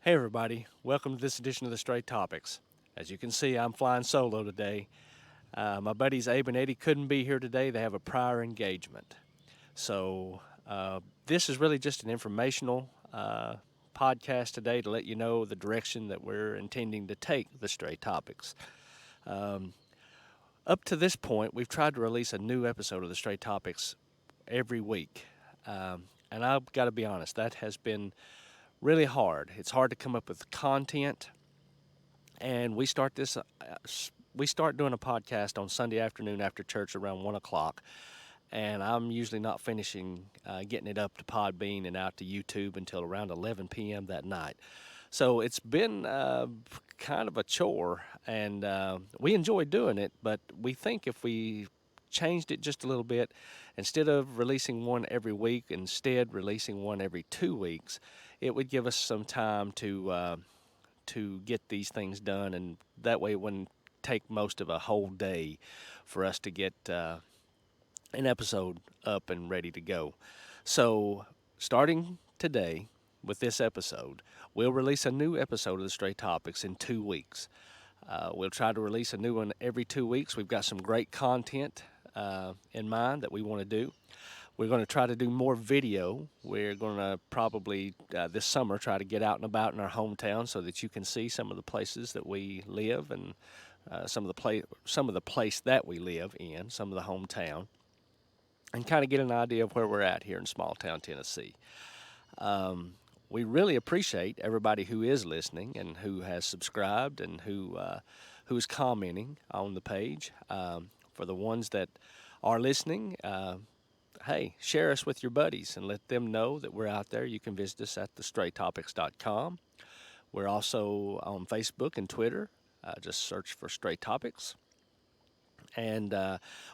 Hey everybody, welcome to this edition of the StrayTopix. As you can see, I'm flying solo today. My buddies Abe and Eddie couldn't be here today. They have a prior engagement. So this is really just an informational podcast today to let you know the direction that we're intending to take the StrayTopix. Up to this point, we've tried to release a new episode of the StrayTopix every week. And I've got to be honest, that has been really hard. It's hard to come up with content, and we start doing a podcast on Sunday afternoon after church around 1 o'clock, and I'm usually not finishing getting it up to Podbean and out to YouTube until around 11 p.m. that night. So it's been kind of a chore, and we enjoy doing it, but we think if we changed it just a little bit, instead of releasing one every week, instead releasing one every 2 weeks, it would give us some time to get these things done, and that way it wouldn't take most of a whole day for us to get an episode up and ready to go. So, starting today with this episode, we'll release a new episode of the StrayTopix in 2 weeks. We'll try to release a new one every 2 weeks. We've got some great content in mind that we want to do. We're going to try to do more video. We're going to probably this summer try to get out and about in our hometown so that you can see some of the places that we live and some of the place that we live in, some of the hometown, and kind of get an idea of where we're at here in small town Tennessee. We really appreciate everybody who is listening and who has subscribed and who's commenting on the page. For the ones that are listening, hey, share us with your buddies and let them know that we're out there. You can visit us at thestraytopix.com. We're also on Facebook and Twitter. Just search for StrayTopix. And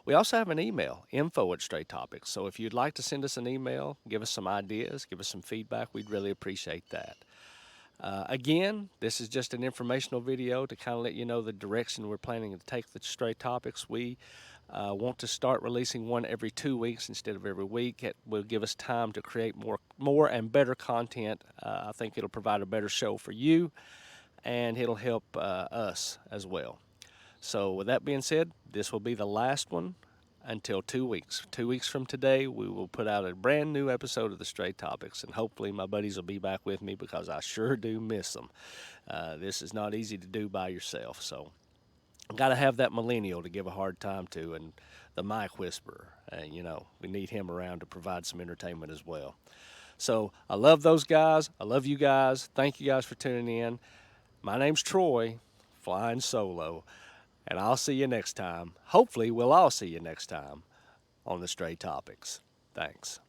we also have an email, info@StrayTopix. So if you'd like to send us an email, give us some ideas, give us some feedback, we'd really appreciate that. Again, this is just an informational video to kind of let you know the direction we're planning to take the StrayTopix. We want to start releasing one every 2 weeks instead of every week. It will give us time to create more and better content. I think it'll provide a better show for you, and it'll help us as well. So with that being said, this will be the last one until 2 weeks. 2 weeks from today, we will put out a brand new episode of the StrayTopix, and hopefully my buddies will be back with me because I sure do miss them. This is not easy to do by yourself, so got to have that millennial to give a hard time to, and the mic whisperer. We need him around to provide some entertainment as well. So I love those guys. I love you guys. Thank you guys for tuning in. My name's Troy, flying solo. And I'll see you next time. Hopefully, we'll all see you next time on the StrayTopix. Thanks.